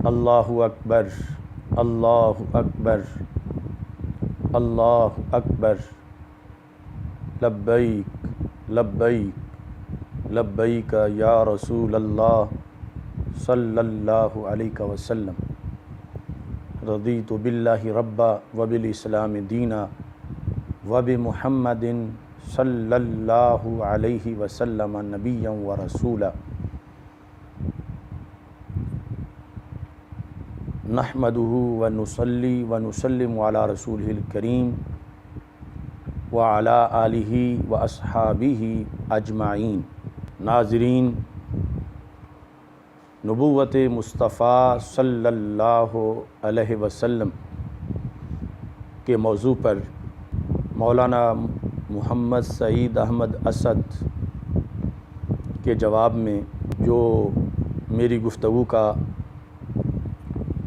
اللہ اکبر، اللہ اکبر، اللہ اکبر، لبیک لبیک لبیک یا رسول اللہ صلی اللہ علیہ وسلم، رضیت باللہ ربا وبالاسلام دینا وبمحمد صلی اللہ علیہ وسلم نبیا ورسولا، نحمدہ ونصلی ونسلم علی رسولہ الکریم وعلی آلہ واصحابہ اجمعین۔ ناظرین، نبوت مصطفیٰ صلی اللہ علیہ وسلم کے موضوع پر مولانا محمد سعید احمد اسد کے جواب میں جو میری گفتگو کا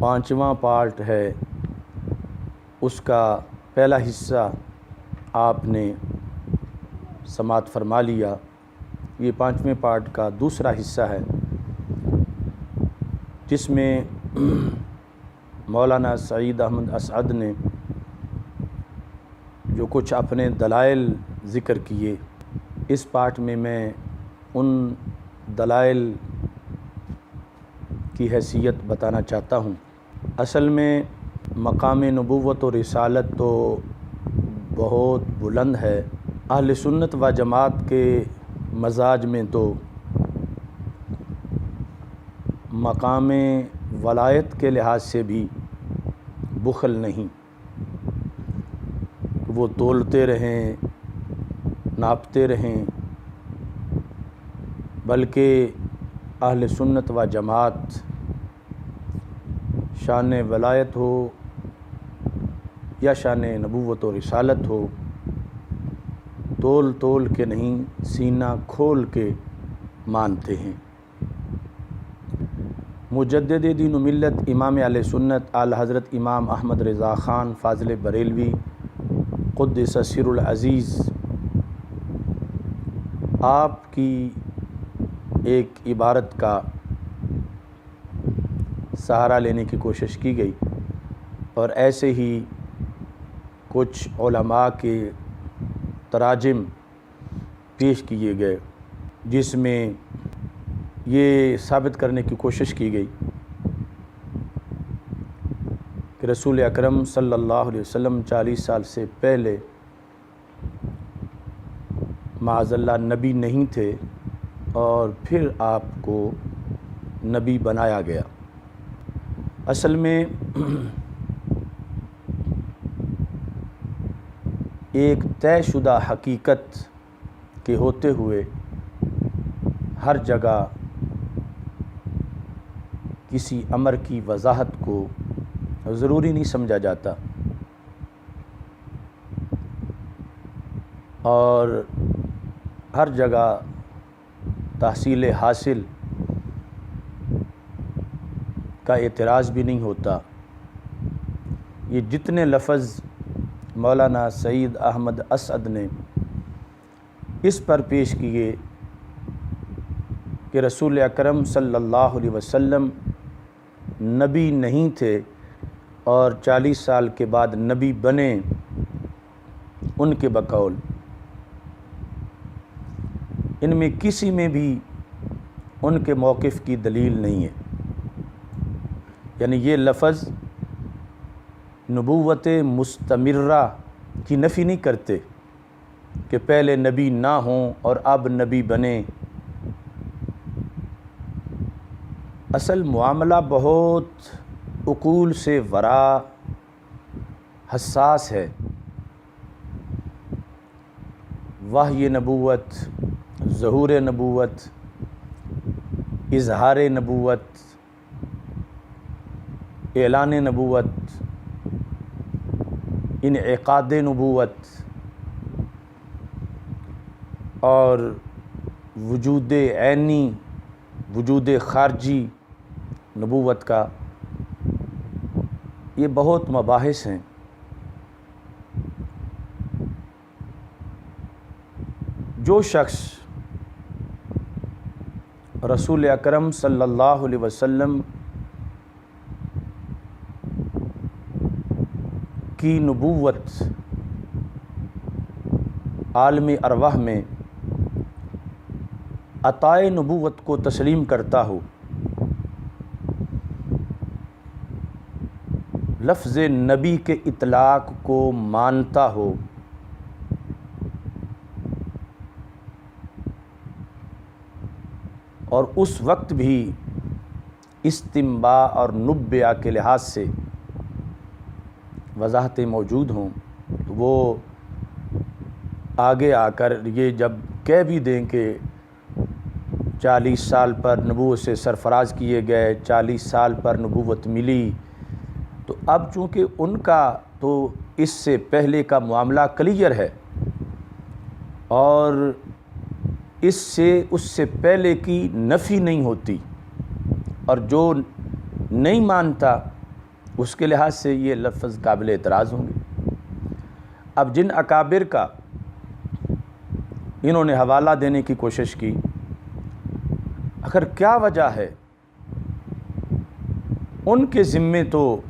5واں پارٹ ہے، اس کا پہلا حصہ آپ نے سماعت فرما لیا۔ یہ 5ویں پارٹ کا دوسرا حصہ ہے، جس میں مولانا سعید احمد اسد نے جو کچھ اپنے دلائل ذکر کیے، اس پارٹ میں ان دلائل کی حیثیت بتانا چاہتا ہوں۔ اصل میں مقام نبوت و رسالت تو بہت بلند ہے۔ اہل سنت و جماعت کے مزاج میں تو مقام ولایت کے لحاظ سے بھی بخل نہیں، وہ تولتے رہیں، ناپتے رہیں، بلکہ اہل سنت و جماعت شان ولایت ہو یا شان نبوت و رسالت ہو، تول کے نہیں، سینہ کھول کے مانتے ہیں۔ مجدد دین و ملت امام اہل سنت اعلی حضرت امام احمد رضا خان فاضل بریلوی قدس سر العزیز، آپ کی ایک عبارت کا سہارا لینے کی کوشش کی گئی، اور ایسے ہی کچھ علماء کے تراجم پیش کیے گئے، جس میں یہ ثابت کرنے کی کوشش کی گئی کہ رسول اکرم صلی اللہ علیہ وسلم 40 سال سے پہلے معاذ اللہ نبی نہیں تھے، اور پھر آپ کو نبی بنایا گیا۔ اصل میں ایک طے شدہ حقیقت کے ہوتے ہوئے ہر جگہ کسی امر کی وضاحت کو ضروری نہیں سمجھا جاتا، اور ہر جگہ تحصیل حاصل کا اعتراض بھی نہیں ہوتا۔ یہ جتنے لفظ مولانا سعید احمد اسد نے اس پر پیش کیے کہ رسول اکرم صلی اللہ علیہ وسلم نبی نہیں تھے اور 40 سال کے بعد نبی بنے، ان کے بقول ان میں کسی میں بھی ان کے موقف کی دلیل نہیں ہے۔ یعنی یہ لفظ نبوت مستمرہ کی نفی نہیں کرتے کہ پہلے نبی نہ ہوں اور اب نبی بنے۔ اصل معاملہ بہت عقول سے ورا حساس ہے۔ وحی نبوت، ظہور نبوت، اظہار نبوت، اعلان نبوت، انعقاد نبوت، اور وجود عینی، وجود خارجی نبوت کا، یہ بہت مباحث ہیں۔ جو شخص رسول اکرم صلی اللہ علیہ وسلم کی نبوت عالم ارواح میں عطائے نبوت کو تسلیم کرتا ہو، لفظ نبی کے اطلاق کو مانتا ہو، اور اس وقت بھی استنباء اور نبوہ کے لحاظ سے وضاحتیں موجود ہوں، تو وہ آگے آ کر یہ جب کہہ بھی دیں کہ 40 سال پر نبوت سے سرفراز کیے گئے، 40 سال پر نبوت ملی، تو اب چونکہ ان کا تو اس سے پہلے کا معاملہ کلیئر ہے، اور اس سے پہلے کی نفی نہیں ہوتی، اور جو نہیں مانتا اس کے لحاظ سے یہ لفظ قابل اعتراض ہوں گے۔ اب جن اکابر کا انہوں نے حوالہ دینے کی کوشش کی، آخر کیا وجہ ہے؟ ان کے ذمے تو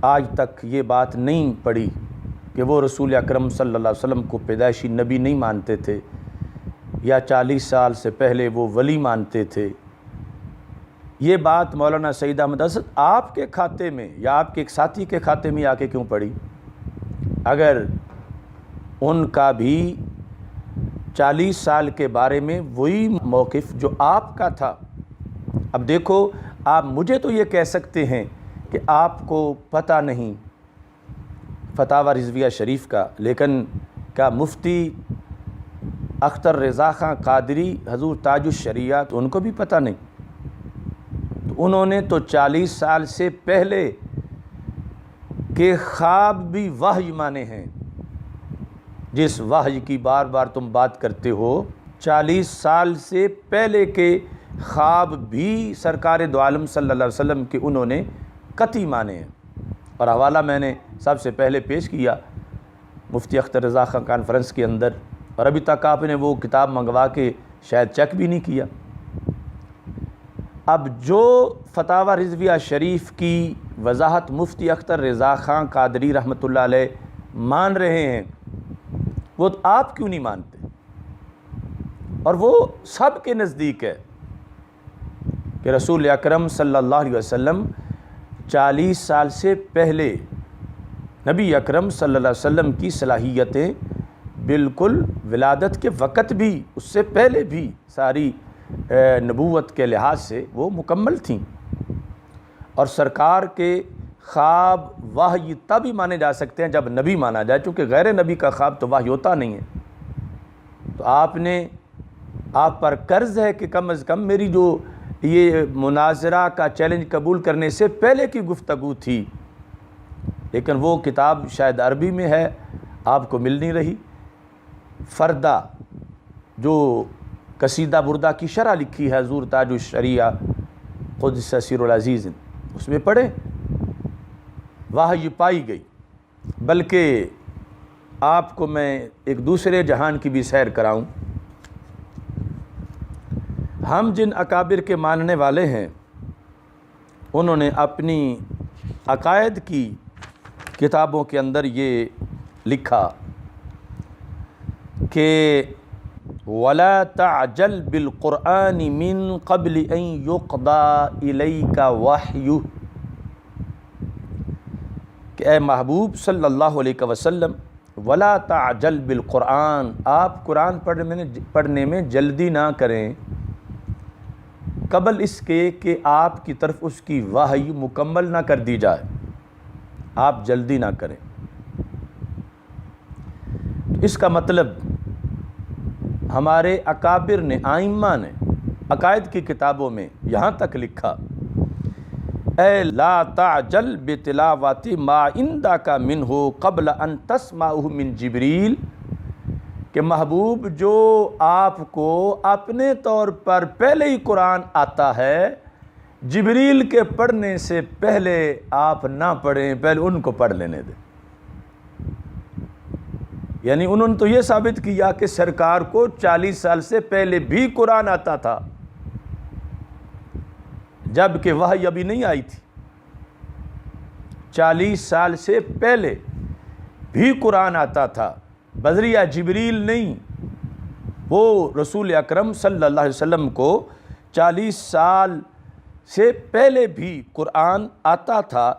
آج تک یہ بات نہیں پڑی کہ وہ رسول اکرم صلی اللہ علیہ وسلم کو پیدائشی نبی نہیں مانتے تھے، یا 40 سال سے پہلے وہ ولی مانتے تھے۔ یہ بات مولانا سعید احمد اسد آپ کے کھاتے میں یا آپ کے ایک ساتھی کے کھاتے میں آ کے کیوں پڑی؟ اگر ان کا بھی 40 سال کے بارے میں وہی موقف جو آپ کا تھا۔ اب دیکھو، آپ مجھے تو یہ کہہ سکتے ہیں کہ آپ کو پتہ نہیں فتاوی رضویہ شریف کا، لیکن کیا مفتی اختر رضا خان قادری حضور تاج الشریعہ تو ان کو بھی پتہ نہیں؟ تو انہوں نے تو 40 سال سے پہلے کے خواب بھی وحی مانے ہیں۔ جس وحی کی بار بار تم بات کرتے ہو، 40 سال سے پہلے کے خواب بھی سرکار دو عالم صلی اللہ علیہ وسلم کے انہوں نے قطعی مانے ہیں، اور حوالہ میں نے سب سے پہلے پیش کیا مفتی اختر رضا خان کانفرنس کے اندر، اور ابھی تک آپ نے وہ کتاب منگوا کے شاید چیک بھی نہیں کیا۔ اب جو فتاوی رضویہ شریف کی وضاحت مفتی اختر رضا خان قادری رحمۃ اللہ علیہ مان رہے ہیں، وہ آپ کیوں نہیں مانتے؟ اور وہ سب کے نزدیک ہے کہ رسول اکرم صلی اللہ علیہ وسلم 40 سال سے پہلے نبی اکرم صلی اللہ علیہ وسلم کی صلاحیتیں بالکل ولادت کے وقت بھی، اس سے پہلے بھی ساری نبوت کے لحاظ سے وہ مکمل تھیں، اور سرکار کے خواب وحی تب ہی مانے جا سکتے ہیں جب نبی مانا جائے، چونکہ غیر نبی کا خواب تو وحی ہوتا نہیں ہے۔ تو آپ پر قرض ہے کہ کم از کم میری جو یہ مناظرہ کا چیلنج قبول کرنے سے پہلے کی گفتگو تھی، لیکن وہ کتاب شاید عربی میں ہے، آپ کو مل نہیں رہی۔ فردہ جو قصیدہ بردہ کی شرح لکھی ہے حضور تاج الشریعہ قدس سیر العزیز، اس میں پڑھے، وحی پائی گئی۔ بلکہ آپ کو میں ایک دوسرے جہان کی بھی سیر کراؤں۔ ہم جن اکابر کے ماننے والے ہیں، انہوں نے اپنی عقائد کی کتابوں کے اندر یہ لکھا کہ وَلَا تَعْجَلْ بِالْقُرْآنِ مِن قَبْلِ أَن يُقْضَى إِلَيْكَ وَحْيُهُ، کہ اے محبوب صلی اللہ علیہ وسلم، وَلَا تَعْجَلْ بِالْقُرْآن، آپ قرآن پڑھنے میں جلدی نہ کریں، قبل اس کے کہ آپ کی طرف اس کی وحی مکمل نہ کر دی جائے، آپ جلدی نہ کریں۔ اس کا مطلب ہمارے اکابر نے، ائمہ نے عقائد کی کتابوں میں یہاں تک لکھا، اے لا تعجل بتلاوت ما عندک منہ قبل ان تسمعہ من جبریل، کہ محبوب جو آپ کو اپنے طور پر پہلے ہی قرآن آتا ہے، جبریل کے پڑھنے سے پہلے آپ نہ پڑھیں، پہلے ان کو پڑھ لینے دیں۔ یعنی انہوں نے تو یہ ثابت کیا کہ سرکار کو 40 سال سے پہلے بھی قرآن آتا تھا، جب کہ وحی ابھی نہیں آئی تھی۔ 40 سال سے پہلے بھی قرآن آتا تھا، بذریعہ جبریل نہیں، وہ رسول اکرم صلی اللہ علیہ وسلم کو 40 سال سے پہلے بھی قرآن آتا تھا،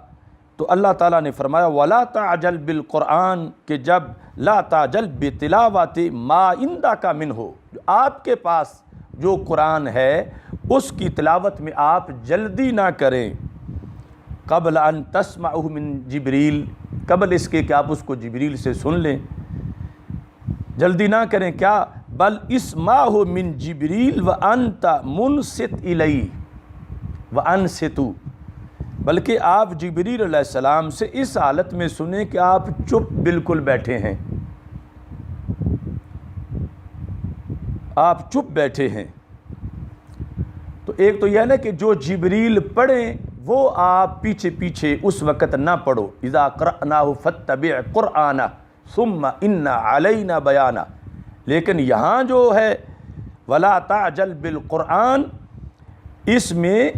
تو اللہ تعالیٰ نے فرمایا وَلَا تَعْجَلْ بِالْقُرْآنِ کہ جب لا تعجل بِتِلَاوَتِ مَا عِنْدَكَ مِنْهُ آپ کے پاس جو قرآن ہے اس کی تلاوت میں آپ جلدی نہ کریں، قبل ان تسمعہ من جبریل قبل اس کے کہ آپ اس کو جبریل سے سن لیں، جلدی نہ کریں، کیا بل اسمعہ من جبریل وانت منصت الیہ وانصتوا بلکہ آپ جبریل علیہ السلام سے اس حالت میں سنیں کہ آپ چپ بالکل بیٹھے ہیں، آپ چپ بیٹھے ہیں۔ تو ایک تو یہ ہے نا کہ جو جبریل پڑھیں وہ آپ پیچھے پیچھے اس وقت نہ پڑھو، اذا قرأناہ فاتبع قرآنہ ثم ان علینا بیانہ، لیکن یہاں جو ہے ولا تعجل بالقرآن، اس میں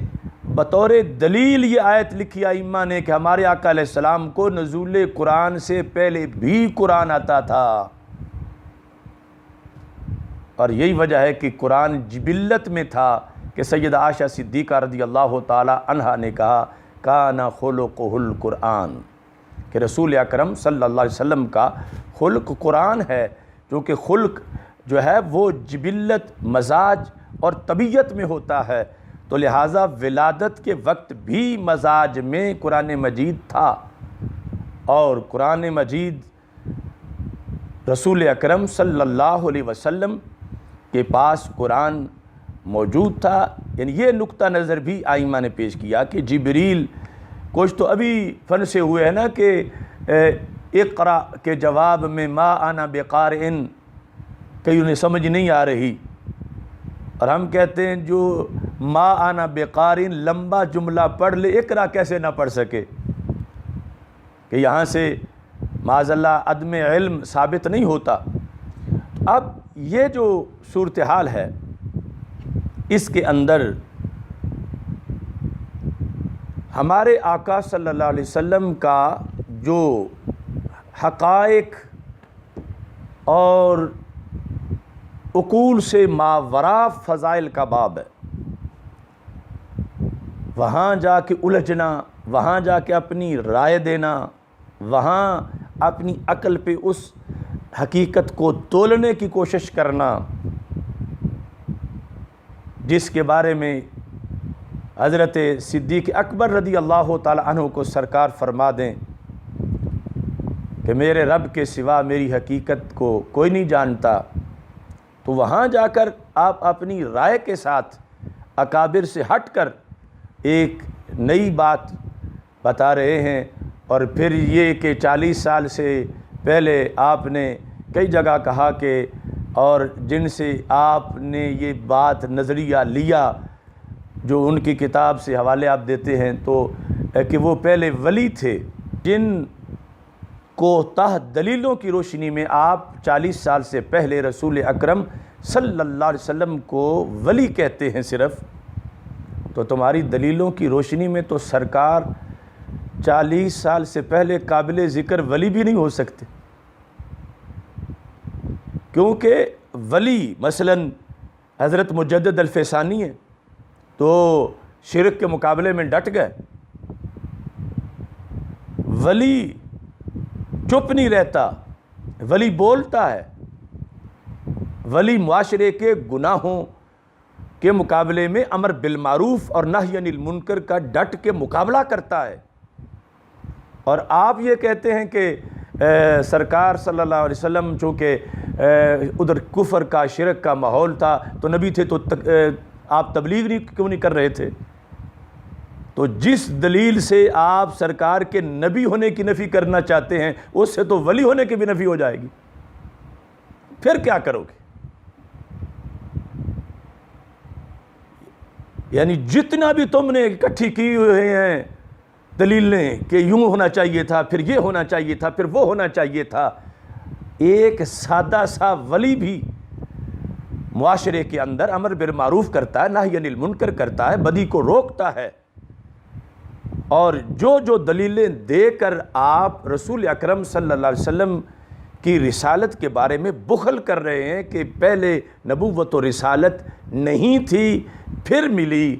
بطور دلیل یہ آیت لکھی ائمہ نے کہ ہمارے آقا علیہ السلام کو نزول قرآن سے پہلے بھی قرآن آتا تھا، اور یہی وجہ ہے کہ قرآن جبلت میں تھا کہ سیدہ عائشہ صدیقہ رضی اللہ تعالی عنہا نے کہا کان خلقہ القرآن کہ رسول اکرم صلی اللہ علیہ وسلم کا خلق قرآن ہے، کیونکہ خلق جو ہے وہ جبلت، مزاج اور طبیعت میں ہوتا ہے، تو لہٰذا ولادت کے وقت بھی مزاج میں قرآن مجید تھا، اور قرآن مجید رسول اکرم صلی اللہ علیہ وسلم کے پاس قرآن موجود تھا۔ یعنی یہ نقطہ نظر بھی ائمہ نے پیش کیا کہ جبریل کچھ تو ابھی فن سے ہوئے ہیں نا کہ اقرا کے جواب میں ما انا بقارئ کئی انہیں سمجھ نہیں آ رہی، اور ہم کہتے ہیں جو ما انا بقارئ لمبا جملہ پڑھ لے اقرا کیسے نہ پڑھ سکے، کہ یہاں سے معاذ اللہ عدم علم ثابت نہیں ہوتا۔ اب یہ جو صورتحال ہے اس کے اندر ہمارے آقا صلی اللہ علیہ وسلم کا جو حقائق اور عقول سے ماوراء فضائل کا باب ہے، وہاں جا کے الجھنا، وہاں جا کے اپنی رائے دینا، وہاں اپنی عقل پہ اس حقیقت کو تولنے کی کوشش کرنا جس کے بارے میں حضرت صدیق اکبر رضی اللہ تعالی عنہ کو سرکار فرما دیں کہ میرے رب کے سوا میری حقیقت کو کوئی نہیں جانتا، تو وہاں جا کر آپ اپنی رائے کے ساتھ اکابر سے ہٹ کر ایک نئی بات بتا رہے ہیں، اور پھر یہ کہ 40 سال سے پہلے آپ نے کئی جگہ کہا کہ اور جن سے آپ نے یہ بات نظریہ لیا جو ان کی کتاب سے حوالے آپ دیتے ہیں تو کہ وہ پہلے ولی تھے، جن کو تحت دلیلوں کی روشنی میں آپ 40 سال سے پہلے رسول اکرم صلی اللہ علیہ وسلم کو ولی کہتے ہیں صرف، تو تمہاری دلیلوں کی روشنی میں تو سرکار 40 سال سے پہلے قابل ذکر ولی بھی نہیں ہو سکتے، کیونکہ ولی مثلاً حضرت مجدد الفیسانی ہے تو شرک کے مقابلے میں ڈٹ گئے، ولی چپ نہیں رہتا، ولی بولتا ہے، ولی معاشرے کے گناہوں کے مقابلے میں امر بالمعروف اور نہی عن المنکر کا ڈٹ کے مقابلہ کرتا ہے، اور آپ یہ کہتے ہیں کہ سرکار صلی اللہ علیہ وسلم چونکہ ادھر کفر کا شرک کا ماحول تھا تو نبی تھے تو آپ تبلیغ کیوں نہیں کر رہے تھے؟ تو جس دلیل سے آپ سرکار کے نبی ہونے کی نفی کرنا چاہتے ہیں اس سے تو ولی ہونے کی بھی نفی ہو جائے گی، پھر کیا کرو گے؟ یعنی جتنا بھی تم نے اکٹھی کی ہوئے ہیں دلیلیں کہ یوں ہونا چاہیے تھا، پھر یہ ہونا چاہیے تھا، پھر وہ ہونا چاہیے تھا، ایک سادہ سا ولی بھی معاشرے کے اندر امر بالمعروف کرتا ہے، نہی عن المنکر کرتا ہے، بدی کو روکتا ہے، اور جو دلیلیں دے کر آپ رسول اکرم صلی اللہ علیہ وسلم کی رسالت کے بارے میں بخل کر رہے ہیں کہ پہلے نبوت و رسالت نہیں تھی پھر ملی،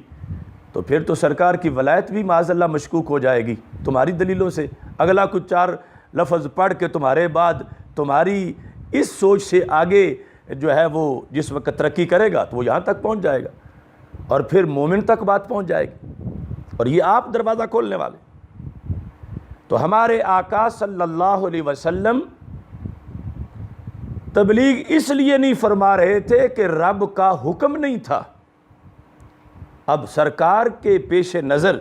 تو پھر تو سرکار کی ولایت بھی معاذ اللہ مشکوک ہو جائے گی تمہاری دلیلوں سے۔ اگلا کچھ 4 لفظ پڑھ کے تمہارے بعد تمہاری اس سوچ سے آگے جو ہے وہ جس وقت ترقی کرے گا تو وہ یہاں تک پہنچ جائے گا اور پھر مومن تک بات پہنچ جائے گی، اور یہ آپ دروازہ کھولنے والے۔ تو ہمارے آقا صلی اللہ علیہ وسلم تبلیغ اس لیے نہیں فرما رہے تھے کہ رب کا حکم نہیں تھا۔ اب سرکار کے پیش نظر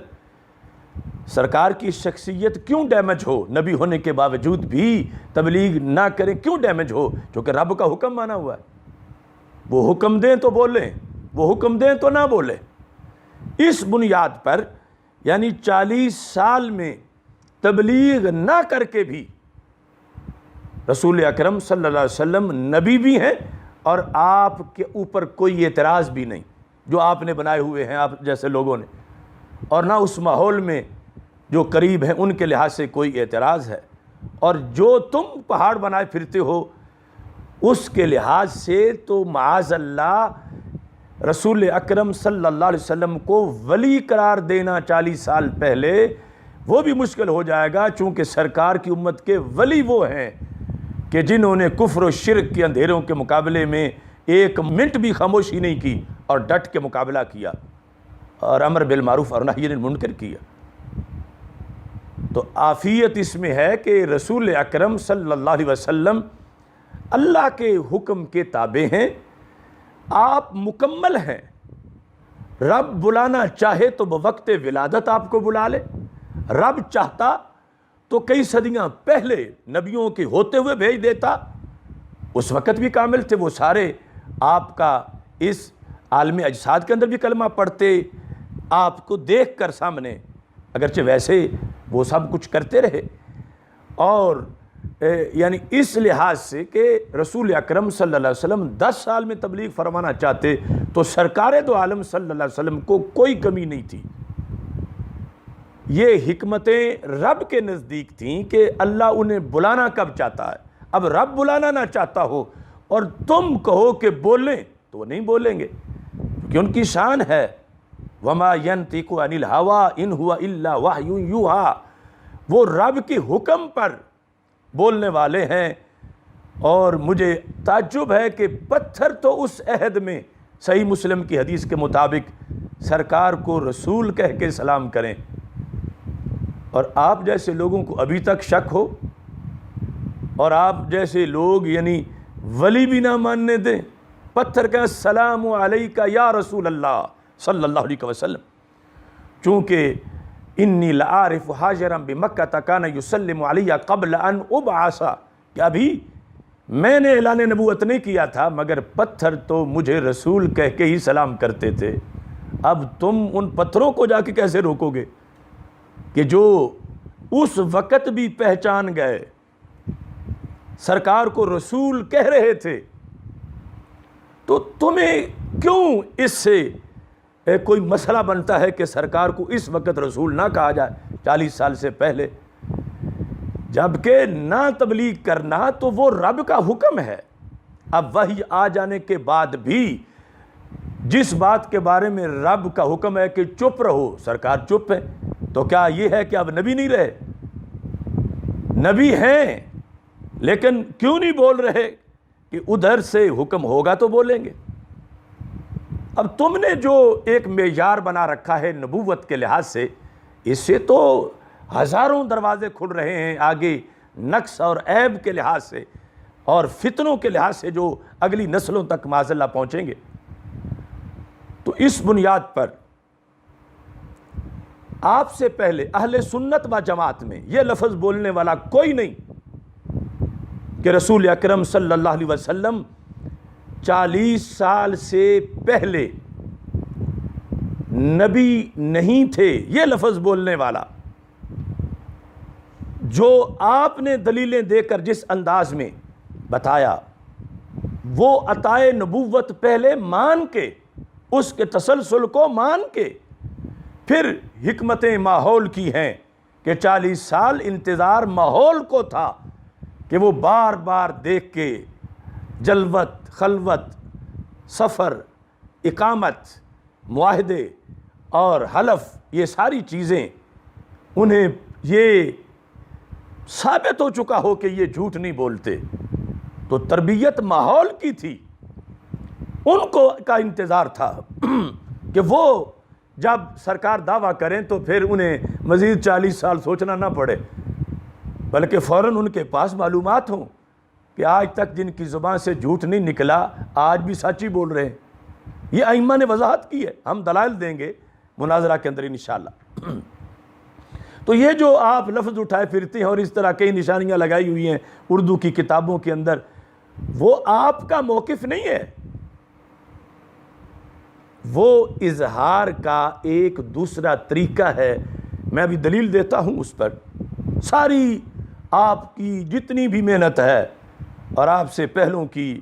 سرکار کی شخصیت کیوں ڈیمیج ہو، نبی ہونے کے باوجود بھی تبلیغ نہ کریں، کیوں ڈیمیج ہو؟ کیونکہ رب کا حکم مانا ہوا ہے، وہ حکم دیں تو بولیں، وہ حکم دیں تو نہ بولیں۔ اس بنیاد پر یعنی 40 سال میں تبلیغ نہ کر کے بھی رسول اکرم صلی اللہ علیہ وسلم نبی بھی ہیں اور آپ کے اوپر کوئی اعتراض بھی نہیں جو آپ نے بنائے ہوئے ہیں آپ جیسے لوگوں نے، اور نہ اس ماحول میں جو قریب ہیں ان کے لحاظ سے کوئی اعتراض ہے، اور جو تم پہاڑ بنائے پھرتے ہو اس کے لحاظ سے تو معاذ اللہ رسول اکرم صلی اللہ علیہ وسلم کو ولی قرار دینا 40 سال پہلے وہ بھی مشکل ہو جائے گا، چونکہ سرکار کی امت کے ولی وہ ہیں کہ جنہوں نے کفر و شرک کے اندھیروں کے مقابلے میں 1 منٹ بھی خاموشی نہیں کی اور ڈٹ کے مقابلہ کیا اور امر بالمعروف اور نہی عن المنکر کیا۔ تو عافیت اس میں ہے کہ رسول اکرم صلی اللہ علیہ وسلم اللہ کے حکم کے تابع ہیں، آپ مکمل ہیں۔ رب بلانا چاہے تو بوقت ولادت آپ کو بلا لے، رب چاہتا تو کئی صدیاں پہلے نبیوں کے ہوتے ہوئے بھیج دیتا، اس وقت بھی کامل تھے وہ سارے، آپ کا اس عالم اجساد کے اندر بھی کلمہ پڑھتے، آپ کو دیکھ کر سامنے، اگرچہ ویسے وہ سب کچھ کرتے رہے۔ اور یعنی اس لحاظ سے کہ رسول اکرم صلی اللہ علیہ وسلم 10 سال میں تبلیغ فرمانا چاہتے تو سرکار دو عالم صلی اللہ علیہ وسلم کو کوئی کمی نہیں تھی۔ یہ حکمتیں رب کے نزدیک تھیں کہ اللہ انہیں بلانا کب چاہتا ہے۔ اب رب بلانا نہ چاہتا ہو اور تم کہو کہ بولیں تو وہ نہیں بولیں گے، کیونکہ ان کی شان ہے وَمَا يَنْطِقُ عَنِ الْهَوَىٰ إِنْ هُوَ إِلَّا وَحْيٌ يُوحَىٰ، وہ رب کے حکم پر بولنے والے ہیں۔ اور مجھے تعجب ہے کہ پتھر تو اس عہد میں صحیح مسلم کی حدیث کے مطابق سرکار کو رسول کہہ کے سلام کریں، اور آپ جیسے لوگوں کو ابھی تک شک ہو اور آپ جیسے لوگ یعنی ولی بھی نہ ماننے دیں، پتھر کہیں السلام علیکہ یا رسول اللہ صلی اللہ علیہ وسلم، چونکہ انی لعارف حاجرا بمکہ کان یسلم علی قبل ان ابعث، کہ ابھی میں نے اعلان نبوت نہیں کیا تھا مگر پتھر تو مجھے رسول کہہ کے ہی سلام کرتے تھے۔ اب تم ان پتھروں کو جا کے کیسے روکو گے کہ جو اس وقت بھی پہچان گئے سرکار کو رسول کہہ رہے تھے؟ تو تمہیں کیوں اس سے کوئی مسئلہ بنتا ہے کہ سرکار کو اس وقت رسول نہ کہا جائے 40 سال سے پہلے؟ جبکہ نہ تبلیغ کرنا تو وہ رب کا حکم ہے۔ اب وحی آ جانے کے بعد بھی جس بات کے بارے میں رب کا حکم ہے کہ چپ رہو، سرکار چپ ہے، تو کیا یہ ہے کہ اب نبی نہیں رہے؟ نبی ہیں لیکن کیوں نہیں بول رہے کہ ادھر سے حکم ہوگا تو بولیں گے۔ اب تم نے جو ایک معیار بنا رکھا ہے نبوت کے لحاظ سے، اس سے تو ہزاروں دروازے کھل رہے ہیں آگے نقص اور عیب کے لحاظ سے اور فتنوں کے لحاظ سے جو اگلی نسلوں تک معاذ اللہ پہنچیں گے۔ تو اس بنیاد پر آپ سے پہلے اہل سنت و جماعت میں یہ لفظ بولنے والا کوئی نہیں کہ رسول اکرم صلی اللہ علیہ وسلم 40 سال سے پہلے نبی نہیں تھے، یہ لفظ بولنے والا۔ جو آپ نے دلیلیں دے کر جس انداز میں بتایا وہ عطائے نبوت پہلے مان کے، اس کے تسلسل کو مان کے پھر حکمتیں ماحول کی ہیں کہ 40 سال انتظار ماحول کو تھا کہ وہ بار بار دیکھ کے جلوت، خلوت، سفر، اقامت، معاہدے اور حلف، یہ ساری چیزیں انہیں یہ ثابت ہو چکا ہو کہ یہ جھوٹ نہیں بولتے، تو تربیت ماحول کی تھی، ان کو کا انتظار تھا کہ وہ جب سرکار دعویٰ کریں تو پھر انہیں مزید 40 سال سوچنا نہ پڑے، بلکہ فوراً ان کے پاس معلومات ہوں کہ آج تک جن کی زبان سے جھوٹ نہیں نکلا آج بھی سچ ہی بول رہے ہیں۔ یہ ائمہ نے وضاحت کی ہے، ہم دلائل دیں گے مناظرہ کے اندر انشاءاللہ۔ تو یہ جو آپ لفظ اٹھائے پھرتے ہیں اور اس طرح کئی نشانیاں لگائی ہوئی ہیں اردو کی کتابوں کے اندر، وہ آپ کا موقف نہیں ہے، وہ اظہار کا ایک دوسرا طریقہ ہے۔ میں ابھی دلیل دیتا ہوں اس پر۔ ساری آپ کی جتنی بھی محنت ہے اور آپ سے پہلوں کی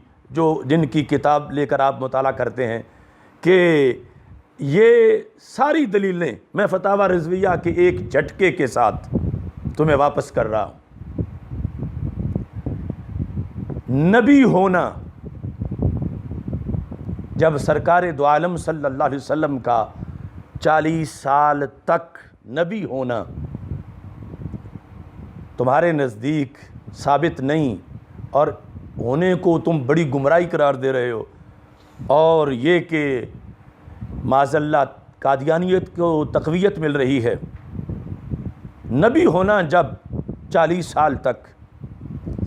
جن کی کتاب لے کر آپ مطالعہ کرتے ہیں کہ یہ ساری دلیلیں میں فتاوی رضویہ کے ایک جھٹکے کے ساتھ تمہیں واپس کر رہا ہوں۔ نبی ہونا، جب سرکار دو عالم صلی اللہ علیہ وسلم کا 40 سال تک نبی ہونا تمہارے نزدیک ثابت نہیں اور ہونے کو تم بڑی گمراہی قرار دے رہے ہو، اور یہ کہ معاذ اللہ قادیانیت کو تقویت مل رہی ہے، نبی ہونا جب 40 سال تک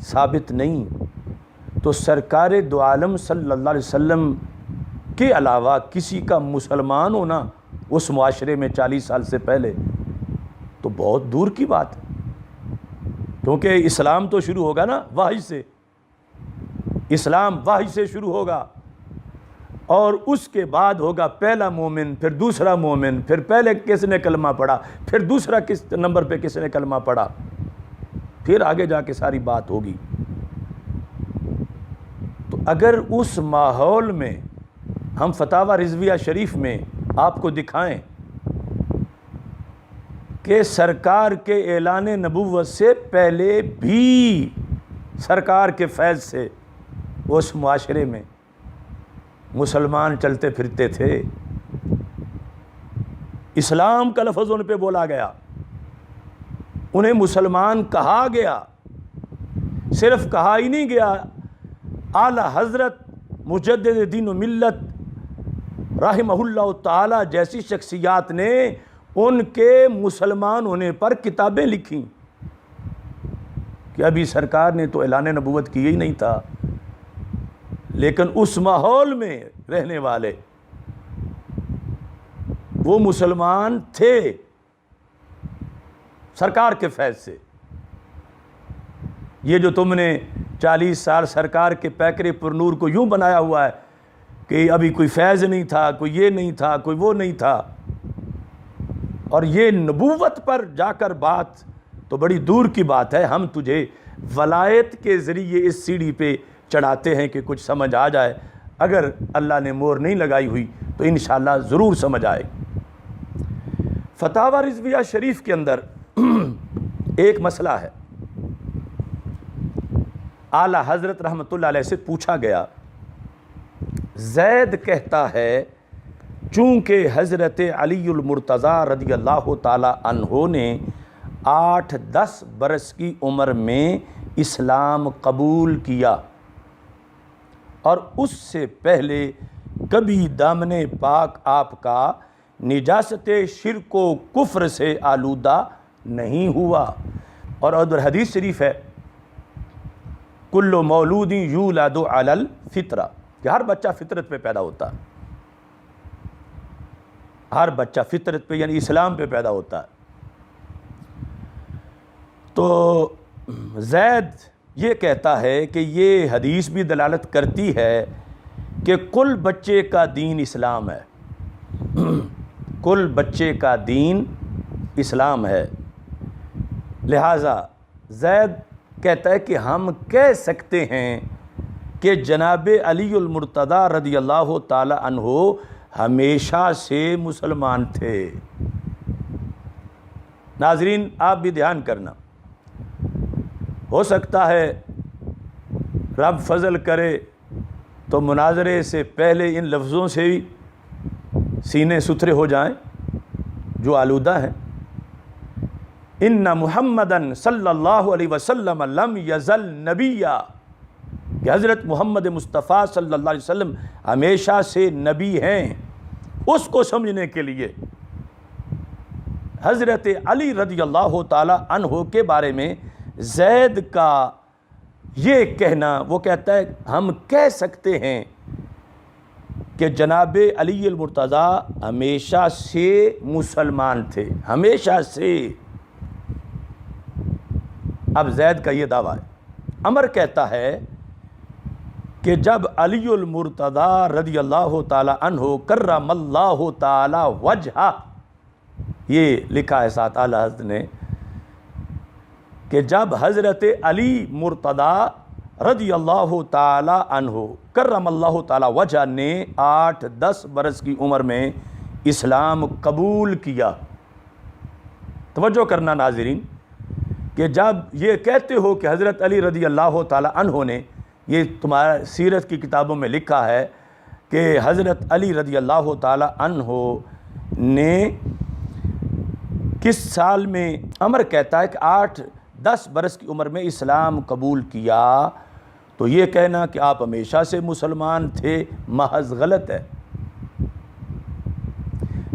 ثابت نہیں تو سرکار دو عالم صلی اللہ علیہ وسلم کے علاوہ کسی کا مسلمان ہونا اس معاشرے میں 40 سال سے پہلے تو بہت دور کی بات ہے، کیونکہ اسلام تو شروع ہوگا نا وحی سے، اسلام وحی سے شروع ہوگا، اور اس کے بعد ہوگا پہلا مومن، پھر دوسرا مومن، پھر پہلے کس نے کلمہ پڑھا، پھر دوسرا کس نمبر پہ کس نے کلمہ پڑھا، پھر آگے جا کے ساری بات ہوگی۔ تو اگر اس ماحول میں ہم فتاوی رضویہ شریف میں آپ کو دکھائیں کہ سرکار کے اعلان نبوت سے پہلے بھی سرکار کے فیض سے اس معاشرے میں مسلمان چلتے پھرتے تھے، اسلام کا لفظ ان پہ بولا گیا، انہیں مسلمان کہا گیا، صرف کہا ہی نہیں گیا، اعلیٰ حضرت مجدد دین و ملت رحمہ اللہ تعالی جیسی شخصیات نے ان کے مسلمان ہونے پر کتابیں لکھیں کہ ابھی سرکار نے تو اعلان نبوت کیا ہی نہیں تھا، لیکن اس ماحول میں رہنے والے وہ مسلمان تھے سرکار کے فیض سے۔ یہ جو تم نے 40 سال سرکار کے پیکرے پر نور کو یوں بنایا ہوا ہے کہ ابھی کوئی فیض نہیں تھا، کوئی یہ نہیں تھا، کوئی وہ نہیں تھا، اور یہ نبوت پر جا کر بات تو بڑی دور کی بات ہے۔ ہم تجھے ولایت کے ذریعے اس سیڑھی پہ چڑھاتے ہیں کہ کچھ سمجھ آ جائے، اگر اللہ نے مور نہیں لگائی ہوئی تو انشاءاللہ ضرور سمجھ آئے۔ فتاوی رضویہ شریف کے اندر ایک مسئلہ ہے، اعلیٰ حضرت رحمۃ اللہ علیہ سے پوچھا گیا، زید کہتا ہے چونکہ حضرت علی المرتضیٰ رضی اللہ تعالی عنہ نے 8-10 برس کی عمر میں اسلام قبول کیا اور اس سے پہلے کبھی دامن پاک آپ کا نجاست شرک و کفر سے آلودہ نہیں ہوا، اور ادھر حدیث شریف ہے کل مولود یولد علی الفطرہ، کہ ہر بچہ فطرت پہ پیدا ہوتا ہے، ہر بچہ فطرت پہ یعنی اسلام پہ پیدا ہوتا ہے۔ تو زید یہ کہتا ہے کہ یہ حدیث بھی دلالت کرتی ہے کہ کل بچے کا دین اسلام ہے، کل بچے کا دین اسلام ہے، لہٰذا زید کہتا ہے کہ ہم کہہ سکتے ہیں کہ جناب علی المرتضیٰ رضی اللہ تعالی عنہ ہمیشہ سے مسلمان تھے۔ ناظرین آپ بھی دھیان کرنا، ہو سکتا ہے رب فضل کرے تو مناظرے سے پہلے ان لفظوں سے ہی سینے ستھرے ہو جائیں جو آلودہ ہیں۔ ان محمدن صلی اللہ علیہ وسلم لم یزل نبیّا، کہ حضرت محمد مصطفیٰ صلی اللہ علیہ وسلم ہمیشہ سے نبی ہیں۔ اس کو سمجھنے کے لیے حضرت علی رضی اللہ تعالی عنہ کے بارے میں زید کا یہ کہنا، وہ کہتا ہے ہم کہہ سکتے ہیں کہ جناب علی المرتضیٰ ہمیشہ سے مسلمان تھے، ہمیشہ سے۔ اب زید کا یہ دعویٰ ہے۔ عمر کہتا ہے کہ جب علی المرتضیٰ رضی اللہ تعالی عنہ کرم اللہ تعالی وجہہ، یہ لکھا ہے ساتھ اعلیٰ حضرت نے کہ جب حضرت علی مرتضیٰ رضی اللہ تعالی عنہ کرم اللہ تعالی وجہ نے 8-10 برس کی عمر میں اسلام قبول کیا۔ توجہ کرنا ناظرین کہ جب یہ کہتے ہو کہ حضرت علی رضی اللہ تعالی عنہ نے، یہ تمہارا سیرت کی کتابوں میں لکھا ہے کہ حضرت علی رضی اللہ تعالی عنہ نے کس سال میں، عمر کہتا ہے کہ 8-10 برس کی عمر میں اسلام قبول کیا، تو یہ کہنا کہ آپ ہمیشہ سے مسلمان تھے محض غلط ہے۔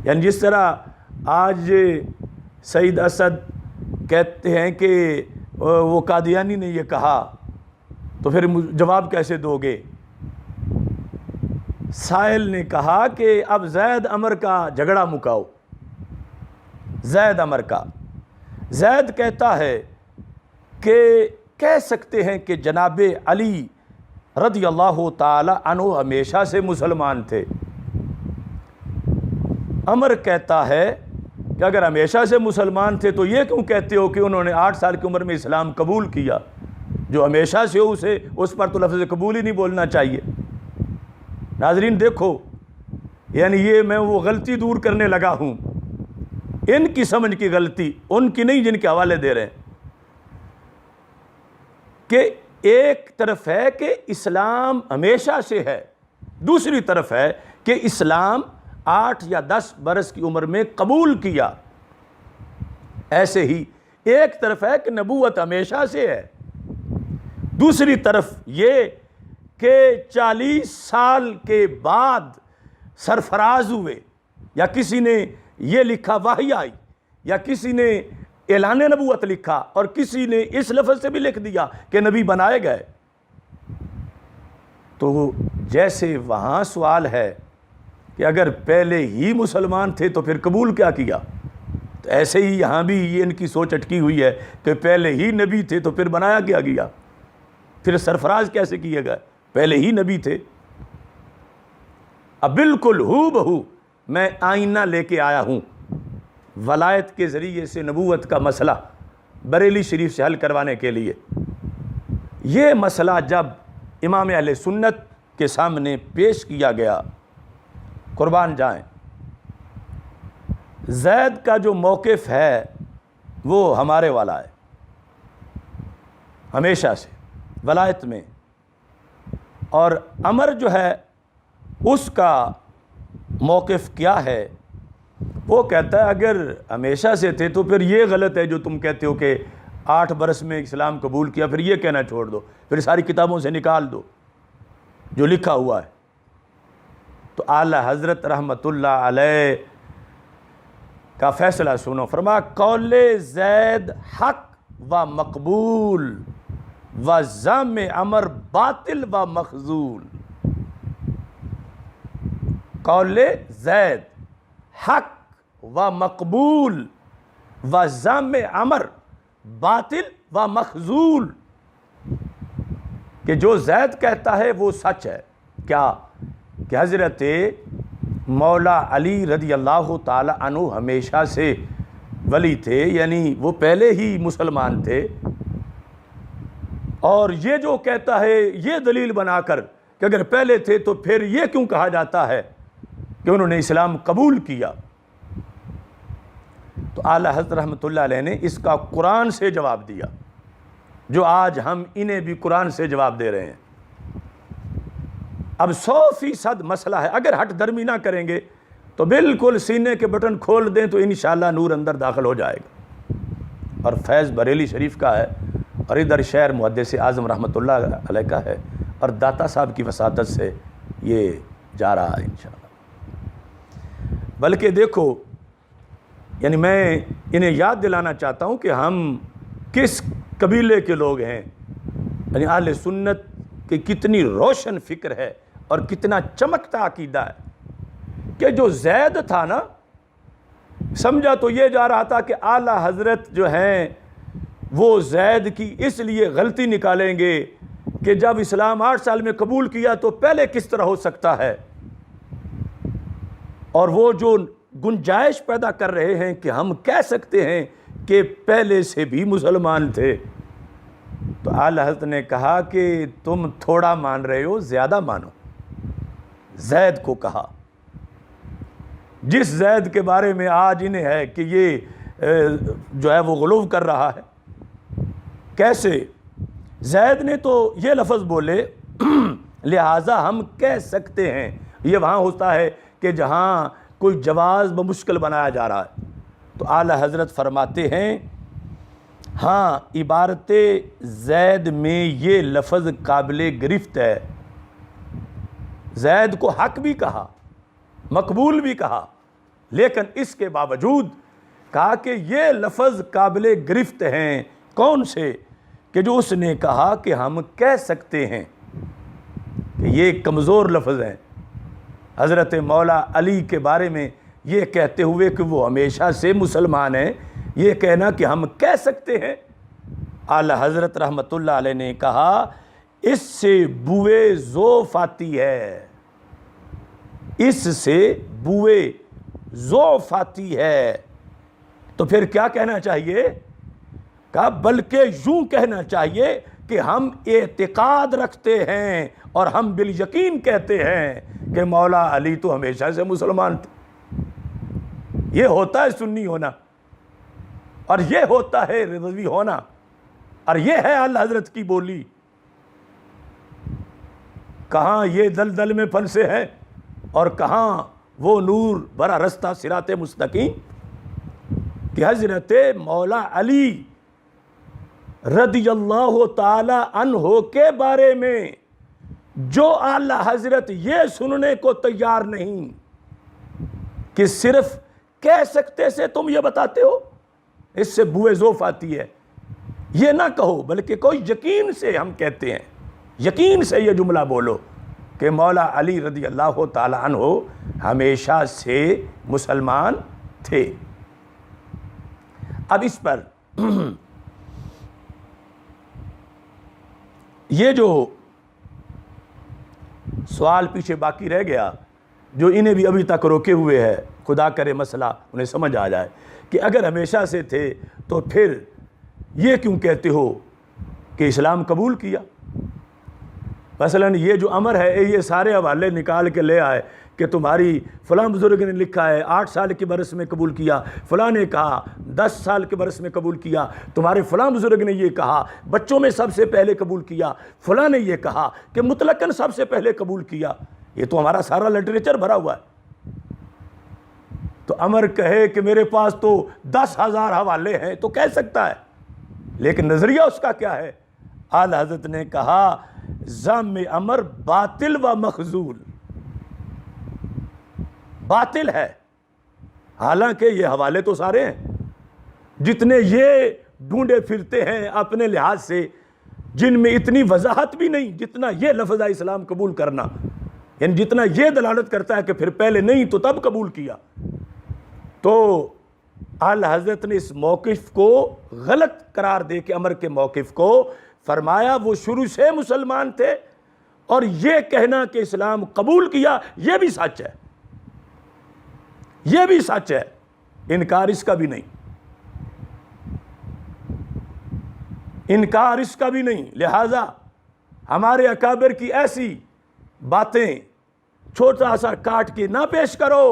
یعنی جس طرح آج سعید اسد کہتے ہیں کہ وہ قادیانی نے یہ کہا، تو پھر جواب کیسے دو گے؟ سائل نے کہا کہ اب زید عمر کا جھگڑا مکاؤ، زید عمر کا۔ زید کہتا ہے کہ کہہ سکتے ہیں کہ جناب علی رضی اللہ تعالی عنہ ہمیشہ سے مسلمان تھے۔ عمر کہتا ہے کہ اگر ہمیشہ سے مسلمان تھے تو یہ کیوں کہتے ہو کہ انہوں نے 8 سال کی عمر میں اسلام قبول کیا؟ جو ہمیشہ سے ہو اس پر تو لفظ قبول ہی نہیں بولنا چاہیے۔ ناظرین دیکھو، یعنی یہ میں وہ غلطی دور کرنے لگا ہوں، ان کی سمجھ کی غلطی، ان کی نہیں جن کے حوالے دے رہے ہیں، کہ ایک طرف ہے کہ اسلام ہمیشہ سے ہے، دوسری طرف ہے کہ اسلام 8 یا 10 برس کی عمر میں قبول کیا۔ ایسے ہی ایک طرف ہے کہ نبوت ہمیشہ سے ہے، دوسری طرف یہ کہ 40 سال کے بعد سرفراز ہوئے، یا کسی نے یہ لکھا وحی آئی، یا کسی نے اعلان نبوت لکھا، اور کسی نے اس لفظ سے بھی لکھ دیا کہ نبی بنائے گئے۔ تو جیسے وہاں سوال ہے کہ اگر پہلے ہی مسلمان تھے تو پھر قبول کیا کیا، تو ایسے ہی یہاں بھی یہ ان کی سوچ اٹکی ہوئی ہے کہ پہلے ہی نبی تھے تو پھر بنایا کیا گیا، پھر سرفراز کیسے کیے گئے؟ پہلے ہی نبی تھے۔ اب بالکل ہو بہو میں آئینہ لے کے آیا ہوں ولایت کے ذریعے سے نبوت کا مسئلہ بریلی شریف سے حل کروانے کے لیے۔ یہ مسئلہ جب امام اہل سنت کے سامنے پیش کیا گیا، قربان جائیں، زید کا جو موقف ہے وہ ہمارے والا ہے، ہمیشہ سے ولایت میں، اور عمر جو ہے اس کا موقف کیا ہے؟ وہ کہتا ہے اگر ہمیشہ سے تھے تو پھر یہ غلط ہے جو تم کہتے ہو کہ 8 برس میں اسلام قبول کیا، پھر یہ کہنا چھوڑ دو، پھر ساری کتابوں سے نکال دو جو لکھا ہوا ہے۔ تو اعلیٰ حضرت رحمت اللہ علیہ کا فیصلہ سنو، فرمایا قول زید حق و مقبول و زم عمر باطل و مخذول۔ قول زید حق و مقبول و زم عمر باطل و مخذول، کہ جو زید کہتا ہے وہ سچ ہے۔ کیا؟ کہ حضرت مولا علی رضی اللہ تعالی عنہ ہمیشہ سے ولی تھے، یعنی وہ پہلے ہی مسلمان تھے، اور یہ جو کہتا ہے یہ دلیل بنا کر کہ اگر پہلے تھے تو پھر یہ کیوں کہا جاتا ہے کہ انہوں نے اسلام قبول کیا؟ تو اعلیٰ حضرت رحمۃ اللہ علیہ نے اس کا قرآن سے جواب دیا، جو آج ہم انہیں بھی قرآن سے جواب دے رہے ہیں۔ اب 100% مسئلہ ہے، اگر ہٹ درمی نہ کریں گے تو بالکل سینے کے بٹن کھول دیں تو انشاءاللہ نور اندر داخل ہو جائے گا۔ اور فیض بریلی شریف کا ہے، اور ادھر شہر محدث اعظم رحمۃ اللہ علیہ کا ہے، اور داتا صاحب کی وساطت سے یہ جا رہا ہے انشاءاللہ۔ بلکہ دیکھو، یعنی میں انہیں یاد دلانا چاہتا ہوں کہ ہم کس قبیلے کے لوگ ہیں، یعنی اہل سنت کی کتنی روشن فکر ہے اور کتنا چمکتا عقیدہ ہے کہ جو زید تھا نا، سمجھا تو یہ جا رہا تھا کہ اعلیٰ حضرت جو ہیں وہ زید کی اس لیے غلطی نکالیں گے کہ جب اسلام 8 سال میں قبول کیا تو پہلے کس طرح ہو سکتا ہے، اور وہ جو گنجائش پیدا کر رہے ہیں کہ ہم کہہ سکتے ہیں کہ پہلے سے بھی مسلمان تھے۔ تو اعلیٰ حضرت نے کہا کہ تم تھوڑا مان رہے ہو، زیادہ مانو۔ زید کو کہا، جس زید کے بارے میں آج انہیں ہے کہ یہ جو ہے وہ غلو کر رہا ہے۔ کیسے؟ زید نے تو یہ لفظ بولے لہٰذا ہم کہہ سکتے ہیں۔ یہ وہاں ہوتا ہے کہ جہاں کوئی جواز بمشکل بنایا جا رہا ہے، تو اعلیٰ حضرت فرماتے ہیں ہاں، عبارت زید میں یہ لفظ قابل گرفت ہے۔ زید کو حق بھی کہا، مقبول بھی کہا، لیکن اس کے باوجود کہا کہ یہ لفظ قابل گرفت ہیں۔ کون سے؟ کہ جو اس نے کہا کہ ہم کہہ سکتے ہیں، کہ یہ کمزور لفظ ہیں۔ حضرت مولا علی کے بارے میں یہ کہتے ہوئے کہ وہ ہمیشہ سے مسلمان ہیں، یہ کہنا کہ ہم کہہ سکتے ہیں، اعلیٰ حضرت رحمۃ اللہ علیہ نے کہا اس سے بوئے ضعف آتی ہے، اس سے بوئے ضعف آتی ہے۔ تو پھر کیا کہنا چاہیے؟ کہا بلکہ یوں کہنا چاہیے کہ ہم اعتقاد رکھتے ہیں اور ہم بالیقین کہتے ہیں کہ مولا علی تو ہمیشہ سے مسلمان تھے۔ یہ ہوتا ہے سنی ہونا، اور یہ ہوتا ہے رضوی ہونا، اور یہ ہے اعلیٰ حضرت کی بولی۔ کہاں یہ دلدل میں پھنسے ہیں اور کہاں وہ نور برا رستہ صراط مستقیم، کہ حضرت مولا علی رضی اللہ تعالی عنہ کے بارے میں جو اعلیٰ حضرت یہ سننے کو تیار نہیں کہ صرف کہہ سکتے سے تم یہ بتاتے ہو، اس سے بوئے ضعف آتی ہے، یہ نہ کہو بلکہ کوئی یقین سے ہم کہتے ہیں، یقین سے یہ جملہ بولو کہ مولا علی رضی اللہ تعالی عنہ ہمیشہ سے مسلمان تھے۔ اب اس پر یہ جو سوال پیچھے باقی رہ گیا، جو انہیں بھی ابھی تک روکے ہوئے ہے، خدا کرے مسئلہ انہیں سمجھ آ جائے کہ اگر ہمیشہ سے تھے تو پھر یہ کیوں کہتے ہو کہ اسلام قبول کیا؟ مثلاً یہ جو امر ہے، یہ سارے حوالے نکال کے لے آئے کہ تمہاری فلاں بزرگ نے لکھا ہے 8 سال کے برس میں قبول کیا، فلاں نے کہا 10 سال کے برس میں قبول کیا، تمہارے فلاں بزرگ نے یہ کہا بچوں میں سب سے پہلے قبول کیا، فلاں نے یہ کہا کہ مطلقاً سب سے پہلے قبول کیا۔ یہ تو ہمارا سارا لٹریچر بھرا ہوا ہے۔ تو امر کہے کہ میرے پاس تو 10,000 حوالے ہیں تو کہہ سکتا ہے، لیکن نظریہ اس کا کیا ہے؟ اعلیٰ حضرت نے کہا ضم امر باطل و مخذول، باطل ہے، حالانکہ یہ حوالے تو سارے ہیں جتنے یہ ڈھونڈے پھرتے ہیں اپنے لحاظ سے، جن میں اتنی وضاحت بھی نہیں جتنا یہ لفظ اسلام قبول کرنا، یعنی جتنا یہ دلالت کرتا ہے کہ پھر پہلے نہیں تو تب قبول کیا۔ تو اعلیٰ حضرت نے اس موقف کو غلط قرار دے کے امر کے موقف کو فرمایا وہ شروع سے مسلمان تھے، اور یہ کہنا کہ اسلام قبول کیا یہ بھی سچ ہے، یہ بھی سچ ہے، انکار اس کا بھی نہیں، انکار اس کا بھی نہیں۔ لہذا ہمارے اکابر کی ایسی باتیں چھوٹا سا کاٹ کے نہ پیش کرو،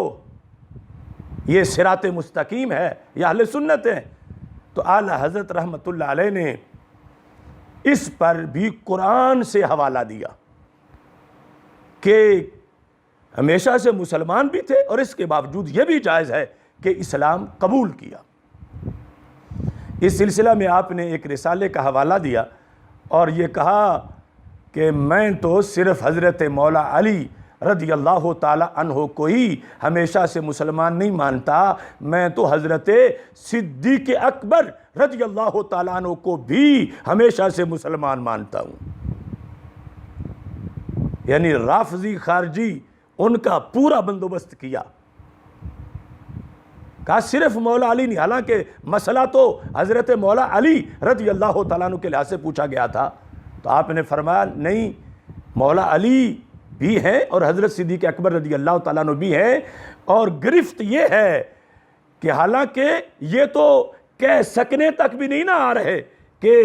یہ صراط مستقیم ہے، یہ اہل سنت ہیں۔ تو اعلیٰ حضرت رحمۃ اللہ علیہ نے اس پر بھی قرآن سے حوالہ دیا کہ ہمیشہ سے مسلمان بھی تھے اور اس کے باوجود یہ بھی جائز ہے کہ اسلام قبول کیا۔ اس سلسلہ میں آپ نے ایک رسالے کا حوالہ دیا اور یہ کہا کہ میں تو صرف حضرت مولا علی رضی اللہ تعالی عنہ کو ہی ہمیشہ سے مسلمان نہیں مانتا، میں تو حضرت صدیق اکبر رضی اللہ تعالی عنہ کو بھی ہمیشہ سے مسلمان مانتا ہوں۔ یعنی رافضی خارجی ان کا پورا بندوبست کیا، کہا صرف مولا علی نہیں، حالانکہ مسئلہ تو حضرت مولا علی رضی اللہ تعالیٰ عنہ کے لحاظ سے پوچھا گیا تھا، تو آپ نے فرمایا نہیں، مولا علی بھی ہیں اور حضرت صدیق اکبر رضی اللہ تعالیٰ عنہ بھی ہیں، اور گرفت یہ ہے کہ حالانکہ یہ تو کہہ سکنے تک بھی نہیں نہ آ رہے کہ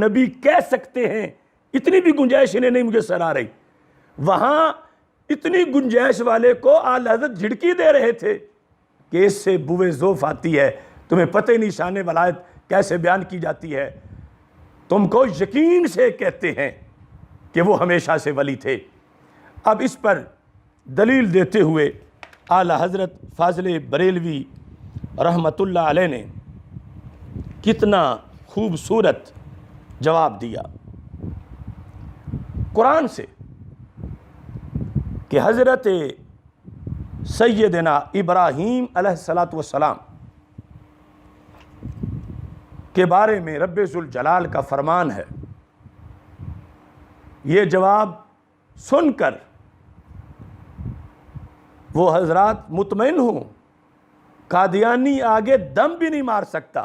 نبی کہہ سکتے ہیں، اتنی بھی گنجائش انہیں نہیں مجھے سر آ رہی، وہاں اتنی گنجائش والے کو اعلیٰ حضرت جھڑکی دے رہے تھے کہ اس سے بوئے ذوف آتی ہے، تمہیں پتہ نہیں شان ولایت کیسے بیان کی جاتی ہے، تم کو یقین سے کہتے ہیں کہ وہ ہمیشہ سے ولی تھے۔ اب اس پر دلیل دیتے ہوئے اعلیٰ حضرت فاضل بریلوی رحمۃ اللہ علیہ نے کتنا خوبصورت جواب دیا قرآن سے کہ حضرت سیدنا ابراہیم علیہ السلام کے بارے میں رب ذوالجلال کا فرمان ہے۔ یہ جواب سن کر وہ حضرات مطمئن ہوں، قادیانی آگے دم بھی نہیں مار سکتا،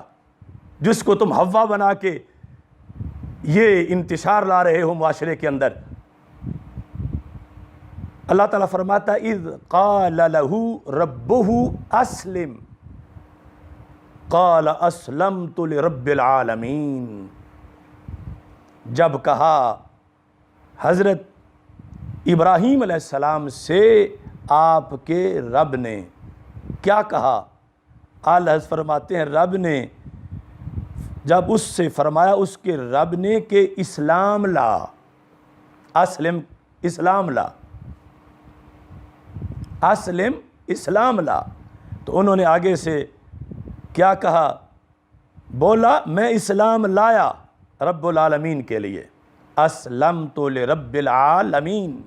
جس کو تم ہوا بنا کے یہ انتشار لا رہے ہو معاشرے کے اندر۔ اللہ تعالیٰ فرماتا ہے اذ قال له ربه اسلم قال اسلمت لرب العالمین، جب کہا حضرت ابراہیم علیہ السلام سے آپ کے رب نے، کیا کہا؟ اعلیٰ حضرت فرماتے ہیں رب نے جب اس سے فرمایا، اس کے رب نے کہ اسلام لا، اسلم اسلام لا، اسلم اسلام لا، تو انہوں نے آگے سے کیا کہا؟ بولا میں اسلام لایا رب العالمین کے لیے، اسلمت لرب العالمین۔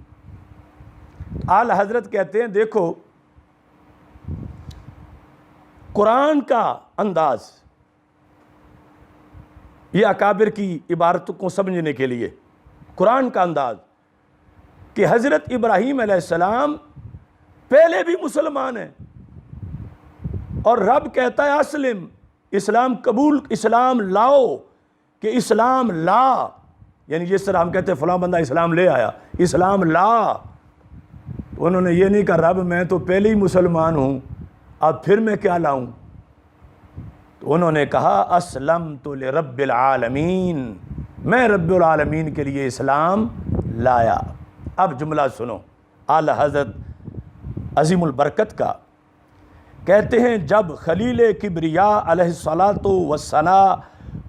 اعلیٰ حضرت کہتے ہیں دیکھو قرآن کا انداز، یہ اکابر کی عبارتوں کو سمجھنے کے لیے قرآن کا انداز کہ حضرت ابراہیم علیہ السلام پہلے بھی مسلمان ہیں اور رب کہتا ہے اسلم، اسلام قبول، اسلام لاؤ، کہ اسلام لا، یعنی جس طرح ہم کہتے ہیں فلاں بندہ اسلام لے آیا، اسلام لا۔ تو انہوں نے یہ نہیں کہا رب میں تو پہلے ہی مسلمان ہوں، اب پھر میں کیا لاؤں؟ تو انہوں نے کہا اسلمت لرب العالمین، میں رب العالمین کے لیے اسلام لایا۔ اب جملہ سنو اعلیٰ حضرت عظیم البرکت کا، کہتے ہیں جب خلیل کبریاء علیہ الصلاۃ والثناء